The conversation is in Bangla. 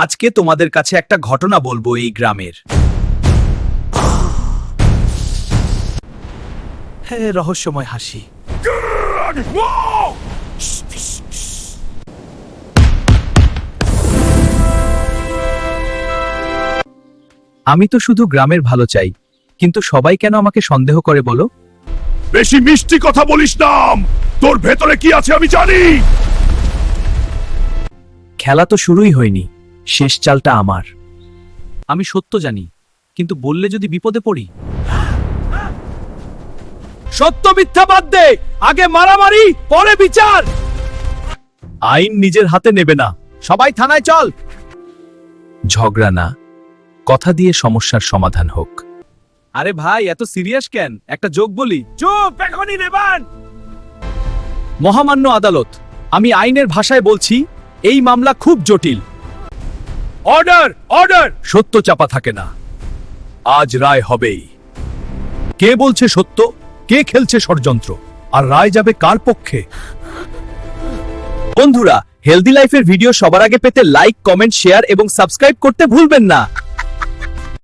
আজকে তোমাদের কাছে একটা ঘটনা বলবো এই গ্রামের। হ্যাঁ, রহস্যময় হাসি। আমি তো শুধু গ্রামের ভালো চাই, কিন্তু সবাই কেন আমাকে সন্দেহ করে বলো? বেশি মিষ্টি কথা বলিস না। তোর ভেতরে কি আছে আমি জানি। খেলা তো শুরুই হয়নি, শেষ চালটা আমার। আমি সত্য জানি, কিন্তু বললে যদি বিপদে পড়ি। সত্য মিথ্যা বাদ দে, আগে মারামারি পরে বিচার। আইন নিজের হাতে নেবে না, সবাই থানায় চল। ঝগড়া না, কথা দিয়ে সমস্যার সমাধান হোক। আরে ভাই, এত সিরিয়াস কেন? একটা জোক বলি। চুপ, এখনই নেবান। মহামান্য আদালত, আমি আইনের ভাষায় বলছি, এই মামলা খুব জটিল। Order, order. সত্য চাপা থাকে না, আজ রায় হবেই। কে বলছে সত্য, কে খেলছে ষড়যন্ত্র, আর রায় যাবে কার পক্ষে? বন্ধুরা, হেলদি লাইফের ভিডিও সবার আগে পেতে লাইক, কমেন্ট, শেয়ার এবং সাবস্ক্রাইব করতে ভুলবেন না।